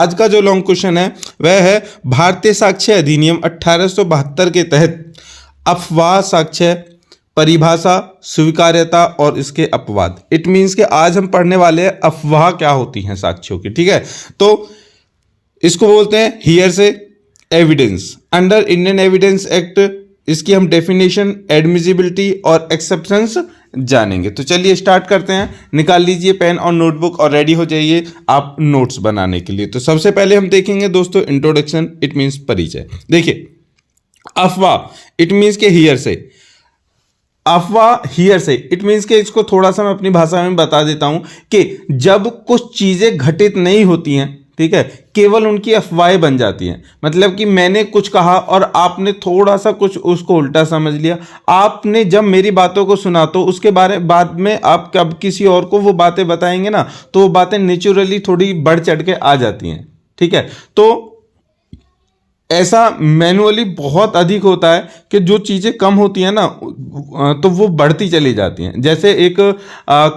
आज का जो लॉन्ग क्वेश्चन है वह है भारतीय साक्ष्य अधिनियम 1872 के तहत अफवाह साक्ष्य परिभाषा, स्वीकार्यता और इसके अपवाद। इट मीन्स कि आज हम पढ़ने वाले हैं अफवाह क्या होती हैं साक्ष्यों की। ठीक है, तो इसको बोलते हैं hearsay evidence. Under Indian evidence act इसकी हम डेफिनेशन, एडमिजिबिलिटी और एक्सेप्शंस जानेंगे। तो चलिए स्टार्ट करते हैं। निकाल लीजिए पेन और नोटबुक और रेडी हो जाइए आप नोट्स बनाने के लिए। तो सबसे पहले हम देखेंगे दोस्तों इंट्रोडक्शन, इट मीन्स परिचय। देखिए अफवाह इट मीन्स के हियर से, अफवाह हियर से इट मीन्स के, इसको थोड़ा सा मैं अपनी भाषा में बता देता हूं कि जब कुछ चीजें घटित नहीं होती हैं, ठीक है, केवल उनकी अफवाहें बन जाती हैं। मतलब कि मैंने कुछ कहा और आपने थोड़ा सा कुछ उसको उल्टा समझ लिया। आपने जब मेरी बातों को सुना तो उसके बाद में आप कब किसी और को वो बातें बताएंगे ना, तो वो बातें नेचुरली थोड़ी बढ़ चढ़ के आ जाती हैं। ठीक है, तो ऐसा मैनुअली बहुत अधिक होता है कि जो चीज़ें कम होती हैं ना तो वो बढ़ती चली जाती हैं। जैसे एक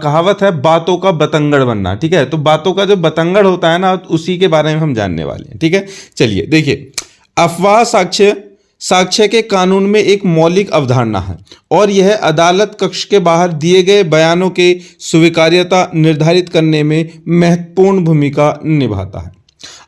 कहावत है, बातों का बतंगड़ बनना। ठीक है, तो बातों का जो बतंगड़ होता है ना, उसी के बारे में हम जानने वाले हैं। ठीक है, चलिए देखिए, अफवाह साक्ष्य के कानून में एक मौलिक अवधारणा है और यह अदालत कक्ष के बाहर दिए गए बयानों के स्वीकार्यता निर्धारित करने में महत्वपूर्ण भूमिका निभाता है।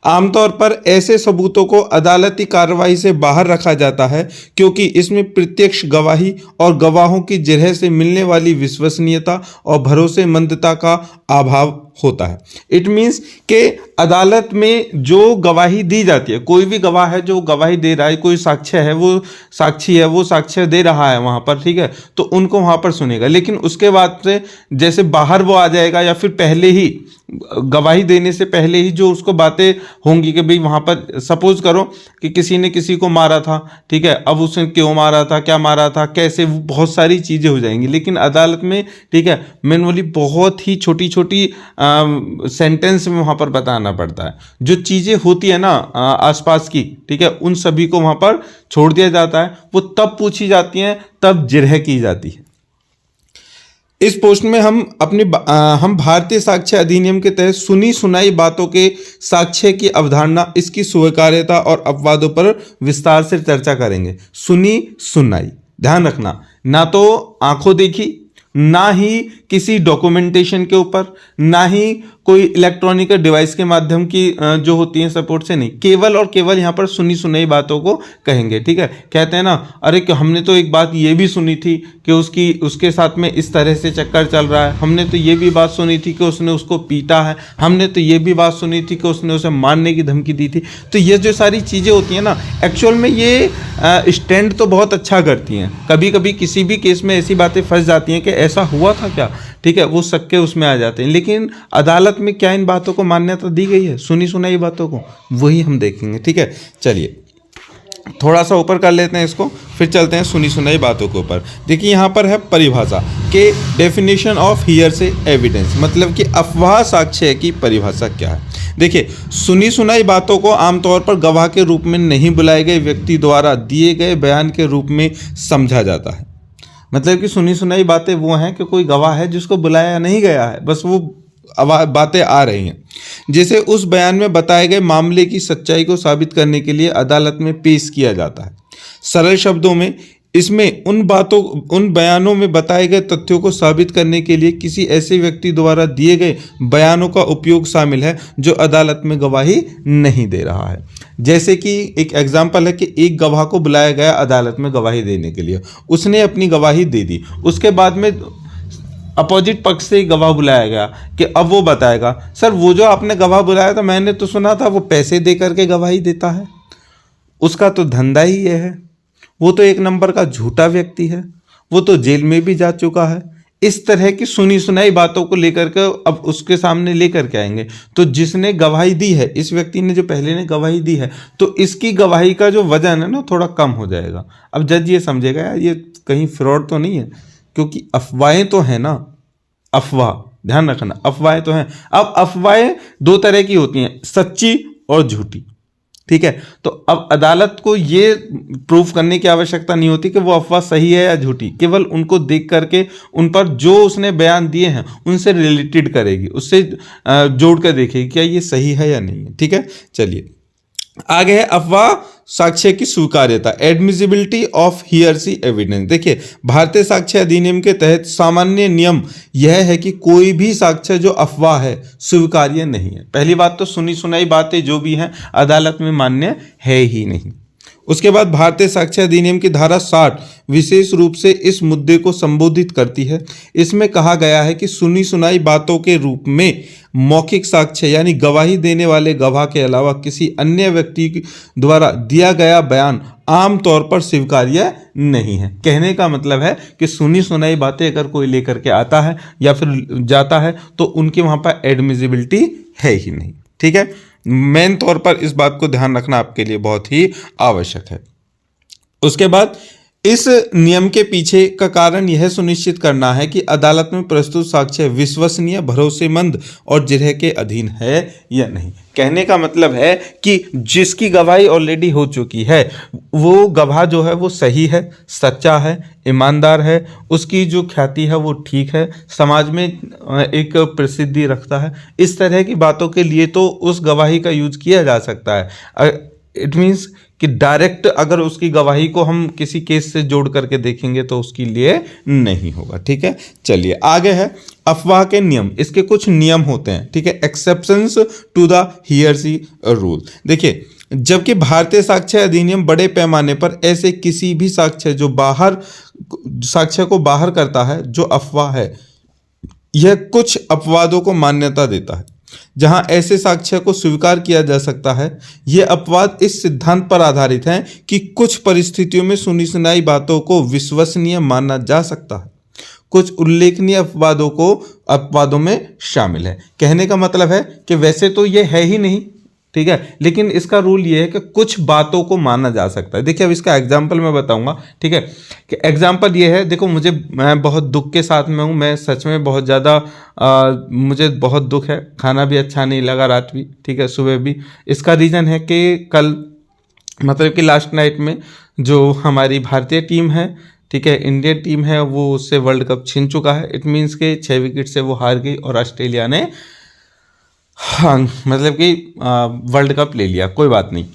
आमतौर पर ऐसे सबूतों को अदालती कार्रवाई से बाहर रखा जाता है क्योंकि इसमें प्रत्यक्ष गवाही और गवाहों की जगह से मिलने वाली विश्वसनीयता और भरोसेमंदता का अभाव होता है। इट मीन्स कि अदालत में जो गवाही दी जाती है, कोई भी गवाह है जो गवाही दे रहा है, कोई साक्ष्य है, वो साक्षी है, वो साक्ष्य दे रहा है वहाँ पर, ठीक है, तो उनको वहाँ पर सुनेगा। लेकिन उसके बाद से जैसे बाहर वो आ जाएगा या फिर पहले ही गवाही देने से पहले ही जो उसको बातें होंगी कि भाई वहाँ पर सपोज करो कि किसी ने किसी को मारा था, ठीक है, अब उसने क्यों मारा था, क्या मारा था, कैसे, वो बहुत सारी चीज़ें हो जाएंगी। लेकिन अदालत में, ठीक है, मैनुअली बहुत ही छोटी छोटी सेंटेंस में वहाँ पर बताना पड़ता है। जो चीज़ें होती है ना आसपास की, ठीक है, उन सभी को वहाँ पर छोड़ दिया जाता है। वो तब पूछी जाती हैं, तब जिरह की जाती है। इस पोस्ट में हम भारतीय साक्ष्य अधिनियम के तहत सुनी सुनाई बातों के साक्ष्य की अवधारणा, इसकी स्वीकार्यता और अपवादों पर विस्तार से चर्चा करेंगे। सुनी सुनाई, ध्यान रखना, ना तो आंखों देखी, ना ही किसी डॉक्यूमेंटेशन के ऊपर, ना ही कोई इलेक्ट्रॉनिक डिवाइस के माध्यम की जो होती है सपोर्ट से नहीं, केवल और केवल यहाँ पर सुनी सुनाई बातों को कहेंगे। ठीक है, कहते हैं ना, अरे कि हमने तो एक बात ये भी सुनी थी कि उसके साथ में इस तरह से चक्कर चल रहा है, हमने तो ये भी बात सुनी थी कि उसने उसको पीटा है, हमने तो ये भी बात सुनी थी कि उसने उसे मारने की धमकी दी थी। तो ये जो सारी चीज़ें होती हैं ना, एक्चुअल में ये स्टैंड तो बहुत अच्छा करती हैं। कभी कभी किसी भी केस में ऐसी बातें फंस जाती हैं कि ऐसा हुआ था क्या, ठीक है, वो शक उसमें आ जाते हैं। लेकिन अदालत में क्या इन बातों को मान्यता दी गई है, सुनी सुनाई बातों को, वही हम देखेंगे। ठीक है, चलिए थोड़ा सा ऊपर कर लेते हैं इसको, फिर चलते हैं सुनी सुनाई बातों के ऊपर। देखिए यहाँ पर है परिभाषा के डेफिनेशन ऑफ हियरसे एविडेंस, मतलब कि अफवाह साक्ष्य की परिभाषा क्या है। देखिए, सुनी सुनाई बातों को आमतौर पर गवाह के रूप में नहीं बुलाए गए व्यक्ति द्वारा दिए गए बयान के रूप में समझा जाता है। मतलब कि सुनी सुनाई बातें वो हैं कि कोई गवाह है जिसको बुलाया नहीं गया है, बस वो बातें आ रही हैं, जिसे उस बयान में बताए गए मामले की सच्चाई को साबित करने के लिए अदालत में पेश किया जाता है। सरल शब्दों में इसमें उन बयानों में बताए गए तथ्यों को साबित करने के लिए किसी ऐसे व्यक्ति द्वारा दिए गए बयानों का उपयोग शामिल है जो अदालत में गवाही नहीं दे रहा है। जैसे कि एक एग्जाम्पल है कि एक गवाह को बुलाया गया अदालत में गवाही देने के लिए, उसने अपनी गवाही दे दी, उसके बाद में अपोजिट पक्ष से गवाह बुलाया गया कि अब वो बताएगा, सर वो जो आपने गवाह बुलाया था मैंने तो सुना था वो पैसे दे करके गवाही देता है, उसका तो धंधा ही ये है, वो तो एक नंबर का झूठा व्यक्ति है, वो तो जेल में भी जा चुका है। इस तरह की सुनी सुनाई बातों को लेकर के अब उसके सामने लेकर के आएंगे। तो जिसने गवाही दी है, इस व्यक्ति ने जो पहले ने गवाही दी है, तो इसकी गवाही का जो वजन है ना थोड़ा कम हो जाएगा। अब जज ये समझेगा यार ये कहीं फ्रॉड तो नहीं है, क्योंकि अफवाहें तो है ना, अफवाह, ध्यान रखना, अफवाहें तो हैं। अब अफवाहें दो तरह की होती हैं, सच्ची और झूठी। ठीक है। तो अब अदालत को ये प्रूफ करने की आवश्यकता नहीं होती कि वो अफवाह सही है या झूठी, केवल उनको देख करके उन पर जो उसने बयान दिए हैं उनसे रिलेटेड करेगी, उससे जोड़ कर देखेगी क्या ये सही है या नहीं है। ठीक है, चलिए आगे है अफवाह साक्ष्य की स्वीकार्यता, एडमिसिबिलिटी ऑफ हियरसी एविडेंस। देखिए भारतीय साक्ष्य अधिनियम के तहत सामान्य नियम यह है कि कोई भी साक्ष्य जो अफवाह है स्वीकार्य नहीं है। पहली बात तो सुनी सुनाई बातें जो भी हैं अदालत में मान्य है ही नहीं। उसके बाद भारतीय साक्ष्य अधिनियम की धारा 60 विशेष रूप से इस मुद्दे को संबोधित करती है। इसमें कहा गया है कि सुनी सुनाई बातों के रूप में मौखिक साक्ष्य यानी गवाही देने वाले गवाह के अलावा किसी अन्य व्यक्ति द्वारा दिया गया बयान आमतौर पर स्वीकार्य नहीं है। कहने का मतलब है कि सुनी सुनाई बातें अगर कोई लेकर के आता है या फिर जाता है तो उनकी वहां पर एडमिसिबिलिटी है ही नहीं। ठीक है, मेन तौर पर इस बात को ध्यान रखना आपके लिए बहुत ही आवश्यक है। उसके बाद इस नियम के पीछे का कारण यह सुनिश्चित करना है कि अदालत में प्रस्तुत साक्ष्य विश्वसनीय, भरोसेमंद और जिरह के अधीन है या नहीं। कहने का मतलब है कि जिसकी गवाही ऑलरेडी हो चुकी है वो गवाह जो है वो सही है, सच्चा है, ईमानदार है, उसकी जो ख्याति है वो ठीक है, समाज में एक प्रसिद्धि रखता है, इस तरह की बातों के लिए तो उस गवाही का यूज किया जा सकता है। इट मीन्स कि डायरेक्ट अगर उसकी गवाही को हम किसी केस से जोड़ करके देखेंगे तो उसके लिए नहीं होगा। ठीक है, चलिए आगे है अफवाह के नियम। इसके कुछ नियम होते हैं। ठीक है, एक्सेप्शंस टू द हियरसी रूल। देखिए जबकि भारतीय साक्ष्य अधिनियम बड़े पैमाने पर ऐसे किसी भी साक्ष्य को बाहर करता है जो अफवाह है, यह कुछ अपवादों को मान्यता देता है जहां ऐसे साक्ष्य को स्वीकार किया जा सकता है। ये अपवाद इस सिद्धांत पर आधारित हैं कि कुछ परिस्थितियों में सुनी सुनाई बातों को विश्वसनीय माना जा सकता है, कुछ उल्लेखनीय अपवादों में शामिल है। कहने का मतलब है कि वैसे तो ये है ही नहीं, ठीक है, लेकिन इसका रूल ये है कि कुछ बातों को माना जा सकता है। देखिए अब इसका एग्जाम्पल मैं बताऊंगा। ठीक है, कि एग्जाम्पल ये है, देखो मैं बहुत दुख के साथ में हूँ, मैं सच में बहुत ज़्यादा मुझे बहुत दुख है, खाना भी अच्छा नहीं लगा रात भी, ठीक है, सुबह भी। इसका रीज़न है कि कल मतलब कि लास्ट नाइट में जो हमारी भारतीय टीम है, ठीक है, इंडियन टीम है, वो उससे वर्ल्ड कप छीन चुका है। इट मीन्स के 6 विकेट से वो हार गई और ऑस्ट्रेलिया ने हाँ मतलब कि वर्ल्ड कप ले लिया। कोई बात नहीं,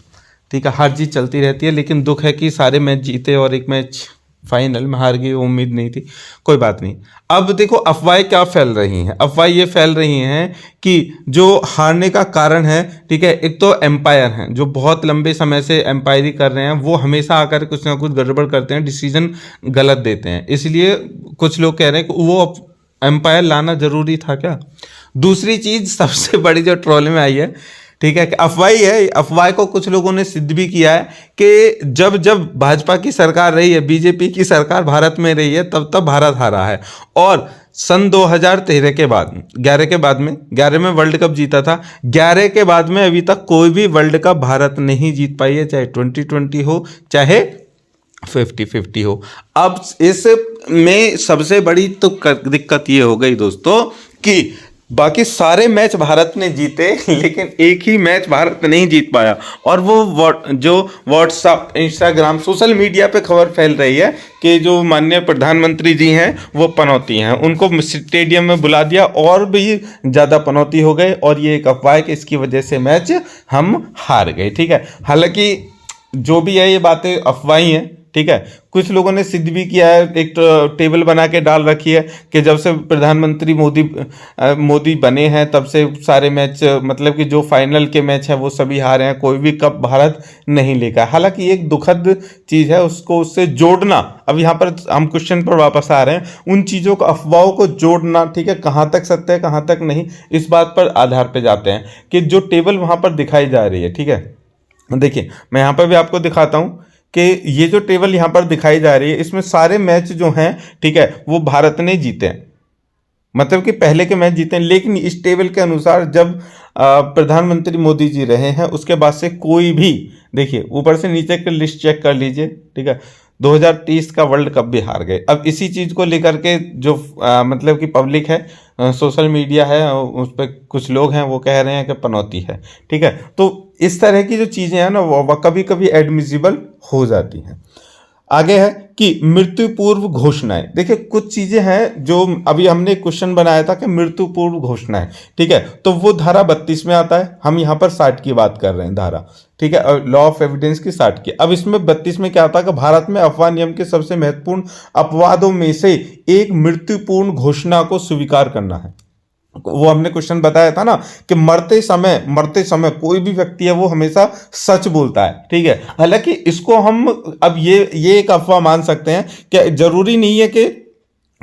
ठीक है, हार जीत चलती रहती है, लेकिन दुख है कि सारे मैच जीते और एक मैच फाइनल में हार गई, उम्मीद नहीं थी। कोई बात नहीं। अब देखो अफवाहें क्या फैल रही हैं। अफवाहें ये फैल रही हैं कि जो हारने का कारण है, ठीक है, एक तो एम्पायर हैं जो बहुत लंबे समय से एम्पायरी कर रहे हैं, वो हमेशा आकर कुछ ना कुछ गड़बड़ करते हैं, डिसीजन गलत देते हैं, इसलिए कुछ लोग कह रहे हैं कि वो एम्पायर लाना जरूरी था क्या। दूसरी चीज सबसे बड़ी जो ट्रोल में आई है, ठीक है, अफवाह ही है। अफवाह को कुछ लोगों ने सिद्ध भी किया है कि जब जब भाजपा की सरकार रही है, बीजेपी की सरकार भारत में रही है, तब तब भारत हारा है। और सन 2013 के बाद 11 में वर्ल्ड कप जीता था, 11 के बाद में अभी तक कोई भी वर्ल्ड कप भारत नहीं जीत पाई है, चाहे 2020 हो चाहे 50-50 हो। अब इस में सबसे बड़ी तो दिक्कत ये हो गई दोस्तों कि बाकी सारे मैच भारत ने जीते, लेकिन एक ही मैच भारत नहीं जीत पाया। और वो जो व्हाट्सएप, इंस्टाग्राम, सोशल मीडिया पे खबर फैल रही है कि जो माननीय प्रधानमंत्री जी हैं वो पनौती हैं, उनको स्टेडियम में बुला दिया और भी ज़्यादा पनौती हो गए, और ये एक अफवाह है कि इसकी वजह से मैच हम हार गए। ठीक है, हालांकि जो भी है ये बातें अफवाह ही हैं, ठीक है। कुछ लोगों ने सिद्ध भी किया है, एक टेबल बना के डाल रखी है कि जब से प्रधानमंत्री मोदी बने हैं तब से सारे मैच, मतलब कि जो फाइनल के मैच है वो सभी हारे हैं, कोई भी कप भारत नहीं लेकर। हालांकि एक दुखद चीज़ है, उसको उससे जोड़ना। अब यहाँ पर हम क्वेश्चन पर वापस आ रहे हैं, उन चीज़ों को, अफवाहों को जोड़ना, ठीक है, कहाँ तक सत्य है कहाँ तक नहीं, इस बात पर आधार पर जाते हैं कि जो टेबल वहाँ पर दिखाई जा रही है, ठीक है, देखिए मैं यहाँ पर भी आपको दिखाता हूँ कि ये जो टेबल यहाँ पर दिखाई जा रही है, इसमें सारे मैच जो हैं, ठीक है, वो भारत ने जीते हैं, मतलब कि पहले के मैच जीते हैं। लेकिन इस टेबल के अनुसार जब प्रधानमंत्री मोदी जी रहे हैं उसके बाद से कोई भी, देखिए ऊपर से नीचे की लिस्ट चेक कर लीजिए, ठीक है, 2030 का वर्ल्ड कप भी हार गए। अब इसी चीज़ को लेकर के जो मतलब कि पब्लिक है, सोशल मीडिया है, उस पर कुछ लोग हैं वो कह रहे हैं कि पनौती है, ठीक है। तो इस तरह की जो चीजें हैं ना वो कभी कभी एडमिसिबल हो जाती हैं। आगे है कि मृत्यु पूर्व घोषणाएं। देखिए कुछ चीजें हैं जो अभी हमने क्वेश्चन बनाया था कि मृत्यु पूर्व घोषणाएं, ठीक है, तो वो धारा 32 में आता है। हम यहाँ पर 60 की बात कर रहे हैं धारा, ठीक है, लॉ ऑफ एविडेंस की 60 की। अब इसमें 32 में क्या आता है कि भारत में अफवाह नियम के सबसे महत्वपूर्ण अपवादों में से एक मृत्युपूर्ण घोषणा को स्वीकार करना है। वो हमने क्वेश्चन बताया था ना कि मरते समय कोई भी व्यक्ति है वो हमेशा सच बोलता है, ठीक है। हालांकि इसको हम अब ये एक अफवाह मान सकते हैं कि जरूरी नहीं है कि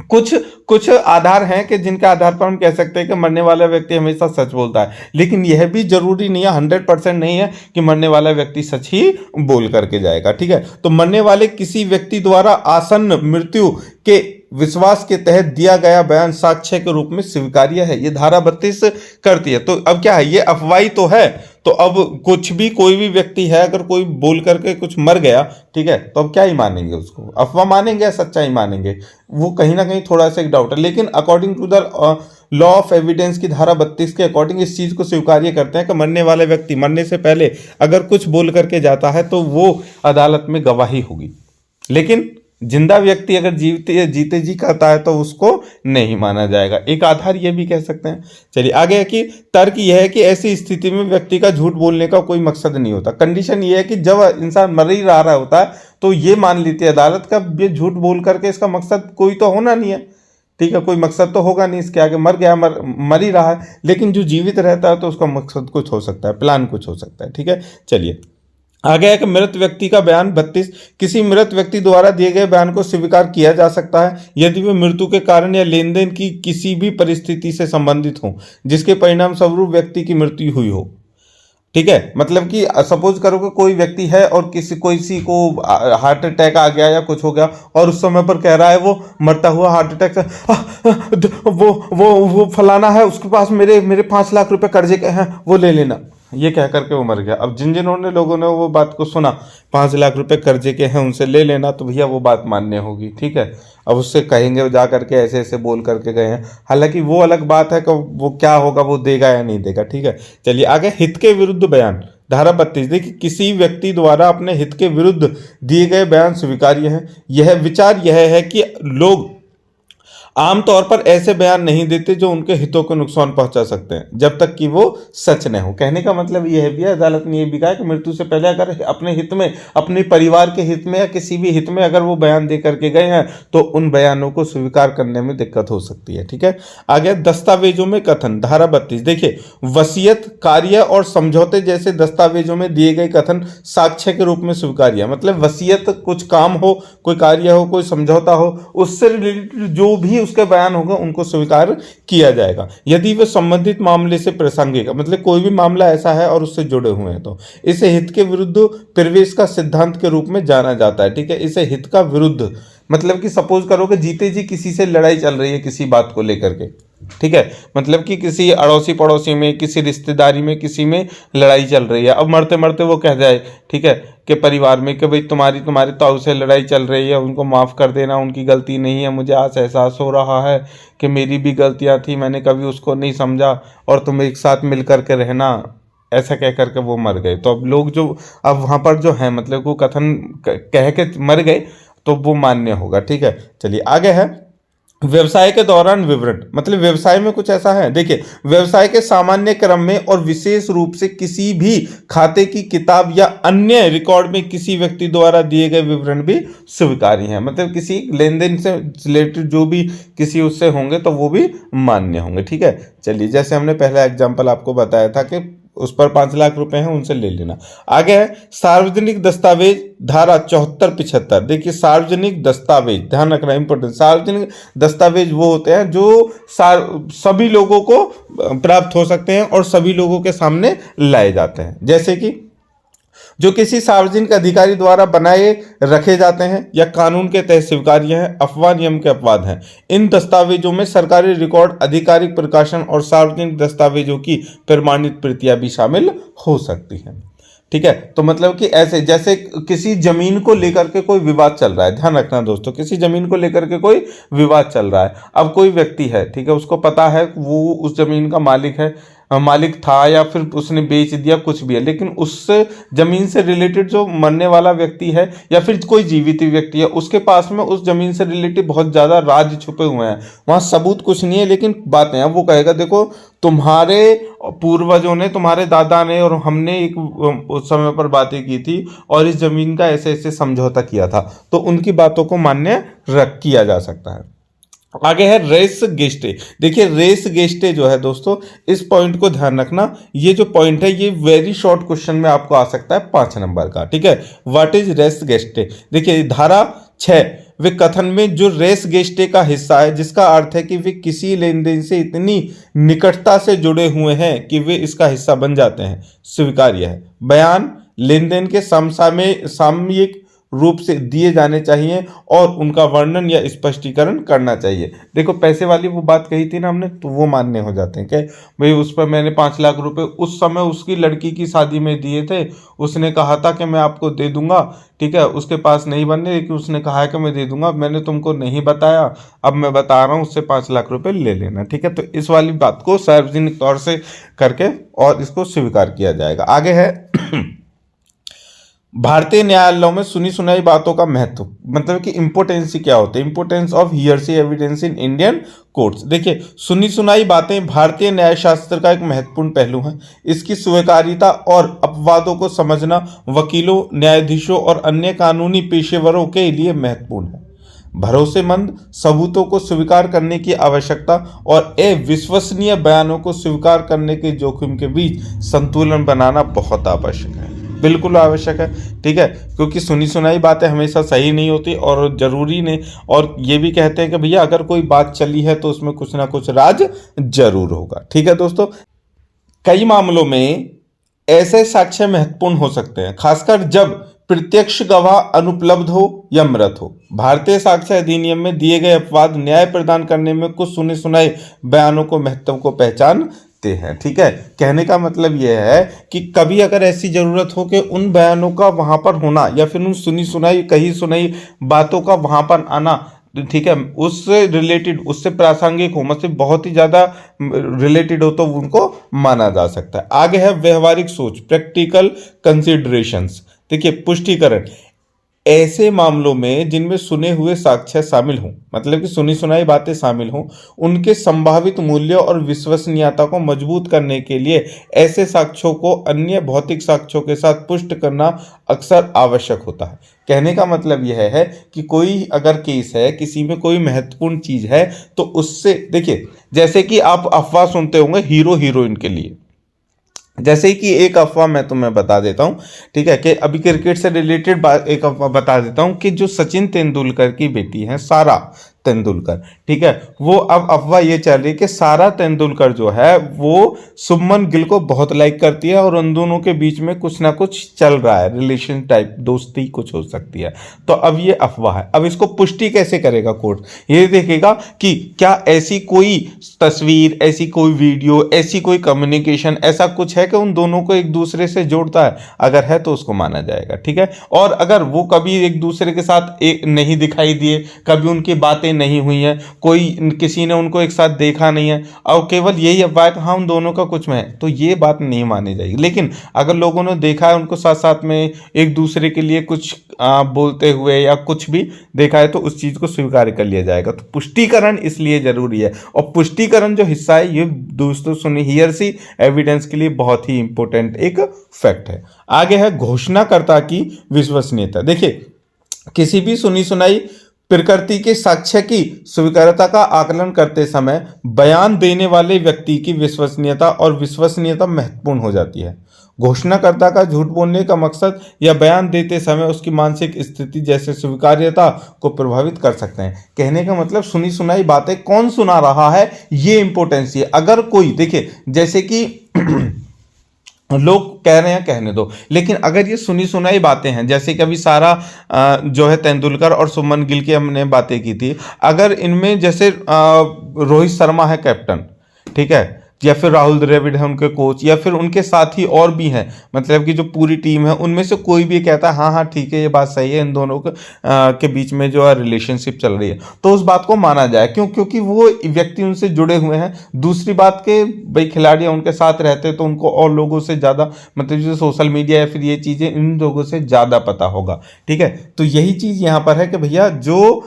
कुछ कुछ आधार हैं कि जिनके आधार पर हम कह सकते हैं कि मरने वाला व्यक्ति हमेशा सच बोलता है, लेकिन यह भी जरूरी नहीं है, 100% नहीं है कि मरने वाला व्यक्ति सच ही बोल करके जाएगा, ठीक है। तो मरने वाले किसी व्यक्ति द्वारा आसन्न मृत्यु के विश्वास के तहत दिया गया बयान साक्ष्य के रूप में स्वीकार्य है, ये धारा 32 करती है। तो अब क्या है, ये अफवाही तो है, तो अब कुछ भी कोई भी व्यक्ति है अगर कोई बोल करके कुछ मर गया, ठीक है, तो अब क्या ही मानेंगे उसको, अफवाह मानेंगे या सच्चाई मानेंगे, वो कहीं ना कहीं थोड़ा सा एक डाउट है। लेकिन according to the law of evidence की धारा 32 के अकॉर्डिंग इस चीज को स्वीकार्य करते हैं कि मरने वाले व्यक्ति मरने से पहले अगर कुछ बोल करके जाता है तो वो अदालत में गवाही होगी, लेकिन जिंदा व्यक्ति अगर जीते जी करता है तो उसको नहीं माना जाएगा। एक आधार ये भी कह सकते हैं। चलिए आगे है कि तर्क यह है कि ऐसी स्थिति में व्यक्ति का झूठ बोलने का कोई मकसद नहीं होता। कंडीशन ये है कि जब इंसान मर ही रहा होता है तो ये मान लेती है अदालत का ये झूठ बोल करके इसका मकसद कोई तो होना नहीं है, ठीक है, कोई मकसद तो होगा नहीं, इसके आगे मर गया, मर ही रहा है। लेकिन जो जीवित रहता है तो उसका मकसद कुछ हो सकता है, प्लान कुछ हो सकता है, ठीक है। चलिए आगे है कि मृत व्यक्ति का बयान 32, किसी मृत व्यक्ति द्वारा दिए गए बयान को स्वीकार किया जा सकता है यदि वे मृत्यु के कारण या लेन देन की किसी भी परिस्थिति से संबंधित हो जिसके परिणाम स्वरूप व्यक्ति की मृत्यु हुई हो, ठीक है। मतलब कि सपोज करो कि कोई व्यक्ति है और किसी को हार्ट अटैक आ गया या कुछ हो गया और उस समय पर कह रहा है वो मरता हुआ हार्ट अटैक से वो फलाना है, उसके पास मेरे 5 लाख रुपए कर्जे के हैं, वो ले लेना, ये कह करके वो मर गया। अब जिन्होंने लोगों ने वो बात को सुना 5 लाख रुपए कर्जे के हैं उनसे ले लेना, तो भैया वो बात मान्य होगी, ठीक है। अब उससे कहेंगे जा करके ऐसे ऐसे बोल करके गए हैं, हालांकि वो अलग बात है कि वो क्या होगा, वो देगा या नहीं देगा, ठीक है। चलिए आगे, हित के विरुद्ध बयान धारा 32। देखिए किसी व्यक्ति द्वारा अपने हित के विरुद्ध दिए गए बयान स्वीकार्य है। यह विचार यह है कि लोग आमतौर पर ऐसे बयान नहीं देते जो उनके हितों को नुकसान पहुंचा सकते हैं जब तक कि वो सच न हो। कहने का मतलब यह भी है, अदालत ने यह भी कहा कि मृत्यु से पहले अगर अपने हित में, अपने परिवार के हित में या किसी भी हित में अगर वो बयान दे करके गए हैं तो उन बयानों को स्वीकार करने में दिक्कत हो सकती है, ठीक है। आगे दस्तावेजों में कथन धारा 32। देखिए वसीयत, कार्य और समझौते जैसे दस्तावेजों में दिए गए कथन साक्ष्य के रूप में स्वीकार्य है। मतलब वसीयत, कुछ काम हो, कोई कार्य हो, कोई समझौता हो, उससे रिलेटेड जो भी उसके बयान होगा उनको स्वीकार किया जाएगा यदि वे संबंधित मामले से प्रासंगिक, मतलब कोई भी मामला ऐसा है और उससे जुड़े हुए हैं तो इसे हित के विरुद्ध प्रवेश का सिद्धांत के रूप में जाना जाता है, ठीक है। इसे हित का विरुद्ध मतलब कि सपोज करो कि जीते जी किसी से लड़ाई चल रही है किसी बात को लेकर के, ठीक है, मतलब कि किसी अड़ोसी पड़ोसी में, किसी रिश्तेदारी में, किसी में लड़ाई चल रही है। अब मरते मरते वो कह जाए, ठीक है, कि परिवार में कि भाई तुम्हारे ताऊ से लड़ाई चल रही है, उनको माफ़ कर देना, उनकी गलती नहीं है, मुझे आज एहसास हो रहा है कि मेरी भी गलतियां थी, मैंने कभी उसको नहीं समझा और तुम एक साथ मिल करके रहना, ऐसा कह करके वो मर गए। तो अब लोग जो अब वहाँ पर जो है मतलब वो कथन कह के मर गए तो वो मान्य होगा, ठीक है। चलिए आगे है व्यवसाय के दौरान विवरण। मतलब व्यवसाय में कुछ ऐसा है, देखिए व्यवसाय के सामान्य क्रम में और विशेष रूप से किसी भी खाते की किताब या अन्य रिकॉर्ड में किसी व्यक्ति द्वारा दिए गए विवरण भी स्वीकार्य हैं। मतलब किसी लेन देन से रिलेटेड जो भी किसी उससे होंगे तो वो भी मान्य होंगे, ठीक है। चलिए जैसे हमने पहला एग्जाम्पल आपको बताया था कि उस पर 5 लाख रुपए हैं उनसे ले लेना। आगे है सार्वजनिक दस्तावेज धारा 74-75। देखिए सार्वजनिक दस्तावेज, ध्यान रखना इंपॉर्टेंट, सार्वजनिक दस्तावेज वो होते हैं जो सभी लोगों को प्राप्त हो सकते हैं और सभी लोगों के सामने लाए जाते हैं, जैसे कि जो किसी सार्वजनिक अधिकारी द्वारा बनाए रखे जाते हैं या कानून के तहत स्वीकार्य हैं, अफवाह नियम के अपवाद हैं। इन दस्तावेजों में सरकारी रिकॉर्ड, आधिकारिक प्रकाशन और सार्वजनिक दस्तावेजों की प्रमाणित प्रतियां भी शामिल हो सकती हैं, ठीक है। तो मतलब कि ऐसे जैसे किसी जमीन को लेकर के कोई विवाद चल रहा है, ध्यान रखना दोस्तों, किसी जमीन को लेकर के कोई विवाद चल रहा है। अब कोई व्यक्ति है, ठीक है, उसको पता है वो उस जमीन का मालिक है, मालिक था या फिर उसने बेच दिया, कुछ भी है, लेकिन उस जमीन से रिलेटेड जो मरने वाला व्यक्ति है या फिर कोई जीवित व्यक्ति है उसके पास में उस जमीन से रिलेटेड बहुत ज्यादा राज छुपे हुए हैं, वहां सबूत कुछ नहीं है लेकिन बातें हैं। वो कहेगा देखो तुम्हारे पूर्वजों ने, तुम्हारे दादा ने और हमने एक उस समय पर बातें की थी और इस जमीन का ऐसे ऐसे समझौता किया था, तो उनकी बातों को मान्य रख किया जा सकता है। आगे है रेस गेस्टे। देखिए रेस गेस्टे जो है दोस्तों, इस पॉइंट को ध्यान रखना, ये जो पॉइंट है ये वेरी शॉर्ट क्वेश्चन में आपको आ सकता है 5 नंबर का, ठीक है। What is res gestae? देखिए धारा 6 वे कथन में जो रेस गेस्टे का हिस्सा है जिसका अर्थ है कि वे किसी लेन देन से इतनी निकटता से जुड़े हुए हैं कि वे इसका हिस्सा बन जाते हैं, स्वीकार्य है। बयान लेन देन के सामयिक रूप से दिए जाने चाहिए और उनका वर्णन या स्पष्टीकरण करना चाहिए। देखो पैसे वाली वो बात कही थी ना हमने, तो वो मान्य हो जाते हैं क्या भाई, उस पर मैंने 5 लाख रुपए उस समय उसकी लड़की की शादी में दिए थे, उसने कहा था कि मैं आपको दे दूंगा, ठीक है, उसके पास नहीं बने लेकिन उसने कहा है कि मैं दे दूंगा, मैंने तुमको नहीं बताया, अब मैं बता रहा हूँ, उससे 5 लाख रुपए ले लेना, ठीक है। तो इस वाली बात को सार्वजनिक तौर से करके और इसको स्वीकार किया जाएगा। आगे है भारतीय न्यायालयों में सुनी सुनाई बातों का महत्व, मतलब कि इंपोर्टेंसी क्या होती है, importance of hearsay evidence in Indian courts. देखिए सुनी सुनाई बातें भारतीय न्यायशास्त्र का एक महत्वपूर्ण पहलू है। इसकी स्वीकार्यता और अपवादों को समझना वकीलों, न्यायाधीशों और अन्य कानूनी पेशेवरों के लिए महत्वपूर्ण है। भरोसेमंद सबूतों को स्वीकार करने की आवश्यकता और अविश्वसनीय बयानों को स्वीकार करने के जोखिम के बीच संतुलन बनाना बहुत आवश्यक है, बिल्कुल आवश्यक है, ठीक है, क्योंकि सुनी सुनाई बातें हमेशा सही नहीं होती और जरूरी नहीं, और ये भी कहते हैं कि भैया अगर कोई बात चली है तो उसमें कुछ ना कुछ राज जरूर होगा, ठीक है दोस्तों। कई मामलों में ऐसे साक्ष्य महत्वपूर्ण हो सकते हैं, खासकर जब प्रत्यक्ष गवाह अनुपलब्ध हो या मृत हो। भारतीय साक्ष्य अधिनियम में दिए गए अपवाद न्याय प्रदान करने में कुछ सुने सुनाए बयानों को महत्व को पहचानते हैं, ठीक है। कहने का मतलब यह है कि कभी अगर ऐसी जरूरत हो कि उन बयानों का वहां पर होना या फिर उन सुनी सुनाई कही सुनाई बातों का वहां पर आना, ठीक है, उससे रिलेटेड, उससे प्रासंगिक हो, मतलब बहुत ही ज्यादा रिलेटेड हो, तो उनको माना जा सकता है। आगे है व्यवहारिक सोच, प्रैक्टिकल कंसिडरेशंस। देखिए पुष्टिकरण, ऐसे मामलों में जिनमें सुने हुए साक्ष्य शामिल हों, मतलब कि सुनी सुनाई बातें शामिल हों, उनके संभावित मूल्यों और विश्वसनीयता को मजबूत करने के लिए ऐसे साक्ष्यों को अन्य भौतिक साक्ष्यों के साथ पुष्ट करना अक्सर आवश्यक होता है। कहने का मतलब यह है कि कोई अगर केस है, किसी में कोई महत्वपूर्ण चीज है, तो उससे देखिए, जैसे कि आप अफवाह सुनते होंगे हीरो हीरोइन के लिए, जैसे कि एक अफवाह मैं तुम्हें बता देता हूं, ठीक है, कि अभी क्रिकेट से रिलेटेड एक अफवाह बता देता हूं कि जो सचिन तेंदुलकर की बेटी है सारा तेंदुलकर, ठीक है, वो अब अफवाह ये चल रही है कि सारा तेंदुलकर जो है वो शुभमन गिल को बहुत लाइक करती है और उन दोनों के बीच में कुछ ना कुछ चल रहा है, रिलेशन टाइप, दोस्ती कुछ हो सकती है। तो अब ये अफवाह है, अब इसको पुष्टि कैसे करेगा कोर्ट? ये देखेगा कि क्या ऐसी कोई तस्वीर, ऐसी कोई वीडियो, ऐसी कोई कम्युनिकेशन, ऐसा कुछ है कि उन दोनों को एक दूसरे से जोड़ता है, अगर है तो उसको माना जाएगा, ठीक है। और अगर वो कभी एक दूसरे के साथ एक नहीं दिखाई दिए, कभी उनकी बातें नहीं हुई है, कोई किसी ने उनको एक साथ देखा नहीं है, और केवल यही अफवाह कि हाँ उन दोनों का कुछ में है, तो ये बात नहीं मानी जाएगी। लेकिन अगर लोगों ने देखा है उनको साथ साथ में एक दूसरे के लिए कुछ बोलते हुए या कुछ भी देखा है, तो उस चीज को स्वीकार कर लिया जाएगा। तो पुष्टिकरण इसलिए जरूरी है, और पुष्टिकरण जो हिस्सा है ये दोस्तों सुनिए हियरसी एविडेंस के लिए बहुत ही इंपॉर्टेंट एक फैक्ट है। आगे है घोषणाकर्ता की विश्वसनीयता। देखिए किसी भी सुनी सुनाई प्रकृति के साक्ष्य की स्वीकार्यता का आकलन करते समय बयान देने वाले व्यक्ति की विश्वसनीयता और विश्वसनीयता महत्वपूर्ण हो जाती है। घोषणाकर्ता का झूठ बोलने का मकसद या बयान देते समय उसकी मानसिक स्थिति जैसे स्वीकार्यता को प्रभावित कर सकते हैं। कहने का मतलब सुनी सुनाई बातें कौन सुना रहा है ये इंपॉर्टेंस है। अगर कोई देखिए जैसे कि लोग कह रहे हैं कहने दो, लेकिन अगर ये सुनी सुनाई बातें हैं, जैसे कि अभी सारा जो है तेंदुलकर और शुभमन गिल की हमने बातें की थी, अगर इनमें जैसे रोहित शर्मा है कैप्टन, ठीक है, या फिर राहुल द्रविड़ है उनके कोच, या फिर उनके साथी और भी हैं, मतलब कि जो पूरी टीम है उनमें से कोई भी कहता है हाँ हाँ ठीक है ये बात सही है, इन दोनों के बीच में जो है रिलेशनशिप चल रही है, तो उस बात को माना जाए। क्यों? क्योंकि वो व्यक्ति उनसे जुड़े हुए हैं। दूसरी बात के भाई खिलाड़ी उनके साथ रहते हैं तो उनको और लोगों से ज़्यादा, मतलब जो सोशल मीडिया या फिर ये चीज़ें इन लोगों से ज़्यादा पता होगा। ठीक है, तो यही चीज़ यहाँ पर है कि भैया जो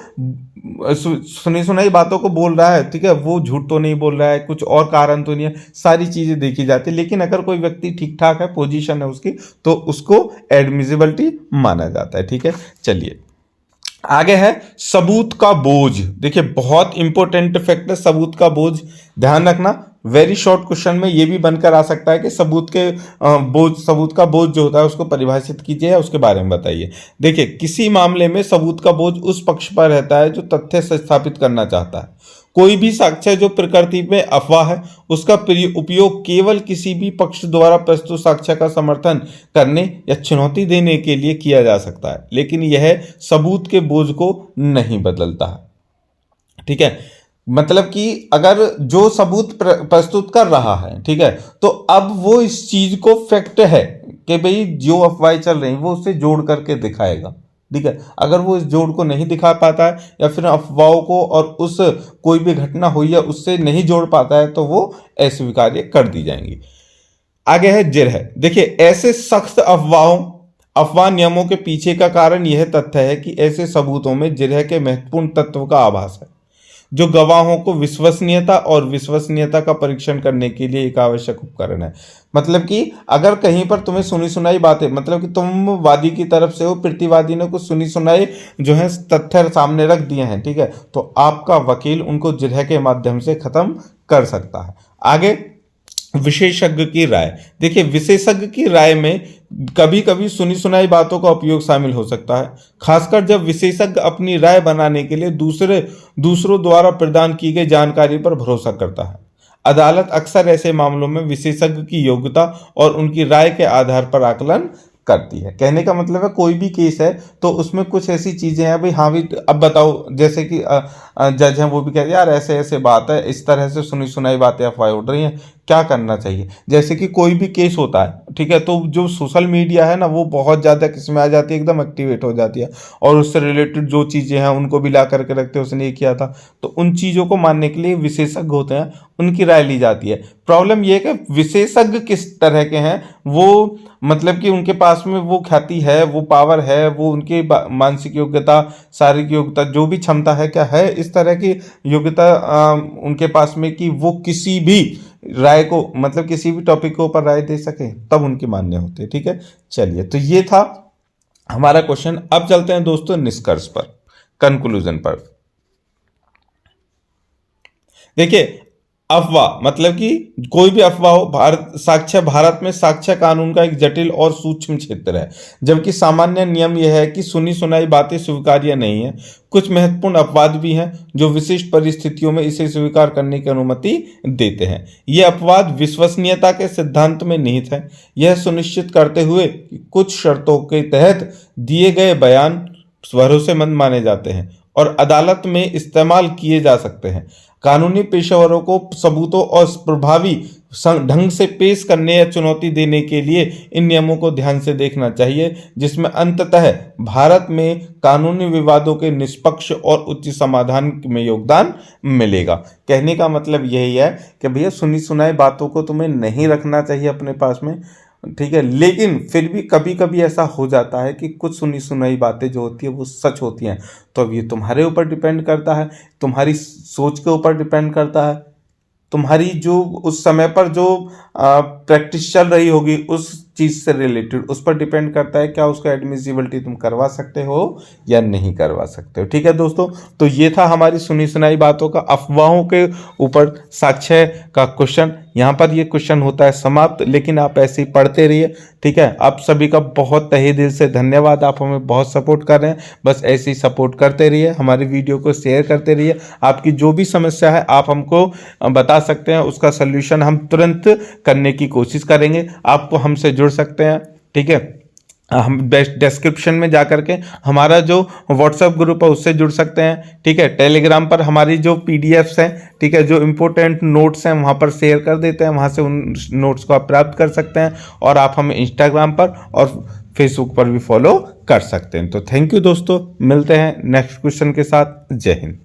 सुनी सुनाई बातों को बोल रहा है, ठीक है, वो झूठ तो नहीं बोल रहा है, कुछ और कारण तो नहीं है, सारी चीजें देखी जाती है। लेकिन अगर कोई व्यक्ति ठीक ठाक है, पोजीशन है उसकी, तो उसको एडमिसिबिलिटी माना जाता है। ठीक है, चलिए आगे है सबूत का बोझ। देखिए बहुत इंपॉर्टेंट फैक्ट है सबूत का बोझ, ध्यान रखना। वेरी शॉर्ट क्वेश्चन में ये भी बनकर आ सकता है कि सबूत का बोझ जो होता है उसको परिभाषित कीजिए, उसके बारे में बताइए। देखिए किसी मामले में सबूत का बोझ उस पक्ष पर रहता है जो तथ्य से स्थापित करना चाहता है। कोई भी साक्ष्य जो प्रकृति में अफवाह है उसका उपयोग केवल किसी भी पक्ष द्वारा प्रस्तुत साक्ष्य का समर्थन करने या चुनौती देने के लिए किया जा सकता है, लेकिन यह सबूत के बोझ को नहीं बदलता है। ठीक है, मतलब कि अगर जो सबूत प्रस्तुत कर रहा है, ठीक है, तो अब वो इस चीज को फैक्ट है कि भाई जो अफवाहें चल रही वो उससे जोड़ करके दिखाएगा। ठीक है, अगर वो इस जोड़ को नहीं दिखा पाता है या फिर अफवाहों को और उस कोई भी घटना हुई है उससे नहीं जोड़ पाता है तो वो अस्वीकार्य कर दी जाएंगी। आगे है जिरह। देखिए ऐसे सख्त अफवाह नियमों के पीछे का कारण यह तथ्य है कि ऐसे सबूतों में जिरह के महत्वपूर्ण तत्व का आभास है, जो गवाहों को विश्वसनीयता और विश्वसनीयता का परीक्षण करने के लिए एक आवश्यक उपकरण है। मतलब कि अगर कहीं पर तुम्हें सुनी सुनाई बातें, मतलब कि तुम वादी की तरफ से हो, प्रतिवादी ने कुछ सुनी सुनाई जो है तथ्य सामने रख दिए हैं, ठीक है, तो आपका वकील उनको जिरह के माध्यम से खत्म कर सकता है। आगे विशेषज्ञ की राय। देखिए विशेषज्ञ की राय में कभी कभी सुनी सुनाई बातों का उपयोग शामिल हो सकता है, खासकर जब विशेषज्ञ अपनी राय बनाने के लिए दूसरों द्वारा प्रदान की गई जानकारी पर भरोसा करता है। अदालत अक्सर ऐसे मामलों में विशेषज्ञ की योग्यता और उनकी राय के आधार पर आकलन करती है। कहने का मतलब है कोई भी केस है तो उसमें कुछ ऐसी चीजें हैं, भाई हाँ भी अब बताओ, जैसे कि जज हैं वो भी कहते हैं यार ऐसे ऐसे बात है, इस तरह से सुनी सुनाई बातें अफवाह उड़ रही हैं, क्या करना चाहिए। जैसे कि कोई भी केस होता है, ठीक है, तो जो सोशल मीडिया है ना वो बहुत ज़्यादा किस्में आ जाती है, एकदम एक्टिवेट हो जाती है और उससे रिलेटेड जो चीज़ें हैं उनको भी ला करके रखते हैं, उसने ये किया था, तो उन चीज़ों को मानने के लिए विशेषज्ञ होते हैं, उनकी राय ली जाती है। प्रॉब्लम ये है कि विशेषज्ञ किस तरह के हैं, वो मतलब कि उनके पास में वो ख्याति है, वो पावर है, वो उनकी मानसिक योग्यता, शारीरिक योग्यता, जो भी क्षमता है, क्या है इस तरह की योग्यता उनके पास में कि वो किसी भी राय को, मतलब किसी भी टॉपिक के ऊपर राय दे सके, तब उनकी मान्य होती है। ठीक है, चलिए तो ये था हमारा क्वेश्चन। अब चलते हैं दोस्तों निष्कर्ष पर, कंक्लूजन पर। देखिए अफवाह मतलब कि कोई भी अफवाह हो, भारत में साक्ष्य कानून का एक जटिल और सूक्ष्म क्षेत्र है, जबकि सामान्य नियम यह है कि सुनी सुनाई बातें स्वीकार्य नहीं है। कुछ महत्वपूर्ण अपवाद भी हैं जो विशिष्ट परिस्थितियों में इसे स्वीकार करने की अनुमति देते हैं। ये अपवाद विश्वसनीयता के सिद्धांत में निहित है, यह सुनिश्चित करते हुए कि कुछ शर्तों के तहत दिए गए बयान भरोसेमंद माने जाते हैं और अदालत में इस्तेमाल किए जा सकते हैं। कानूनी पेशेवरों को सबूतों और प्रभावी ढंग से पेश करने या चुनौती देने के लिए इन नियमों को ध्यान से देखना चाहिए, जिसमें अंततः भारत में कानूनी विवादों के निष्पक्ष और उच्च समाधान में योगदान मिलेगा। कहने का मतलब यही है कि भैया सुनी सुनाई बातों को तुम्हें नहीं रखना चाहिए अपने पास में, ठीक है, लेकिन फिर भी कभी कभी ऐसा हो जाता है कि कुछ सुनी सुनाई बातें जो होती है वो सच होती हैं, तो अब ये तुम्हारे ऊपर डिपेंड करता है, तुम्हारी सोच के ऊपर डिपेंड करता है, तुम्हारी जो उस समय पर जो प्रैक्टिस चल रही होगी उस चीज़ से रिलेटेड, उस पर डिपेंड करता है क्या उसका एडमिसिबिलिटी तुम करवा सकते हो या नहीं करवा सकते हो। ठीक है दोस्तों, तो ये था हमारी सुनी सुनाई बातों का अफवाहों के ऊपर साक्ष्य का क्वेश्चन। यहाँ पर ये क्वेश्चन होता है समाप्त, लेकिन आप ऐसे ही पढ़ते रहिए। ठीक है, आप सभी का बहुत तहे दिल से धन्यवाद, आप हमें बहुत सपोर्ट कर रहे हैं, बस ऐसे ही सपोर्ट करते रहिए, हमारी वीडियो को शेयर करते रहिए। आपकी जो भी समस्या है आप हमको बता सकते हैं, उसका सल्यूशन हम तुरंत करने की कोशिश करेंगे। आपको हमसे जुड़ सकते हैं, ठीक है, हम डिस्क्रिप्शन में जा करके हमारा जो व्हाट्सएप ग्रुप है उससे जुड़ सकते हैं, ठीक है। टेलीग्राम पर हमारी जो पीडीएफ्स हैं, ठीक है, जो इम्पोर्टेंट नोट्स हैं वहाँ पर शेयर कर देते हैं, वहाँ से उन नोट्स को आप प्राप्त कर सकते हैं। और आप हमें इंस्टाग्राम पर और फेसबुक पर भी फॉलो कर सकते हैं। तो थैंक यू दोस्तों, मिलते हैं नेक्स्ट क्वेश्चन के साथ। जय हिंद।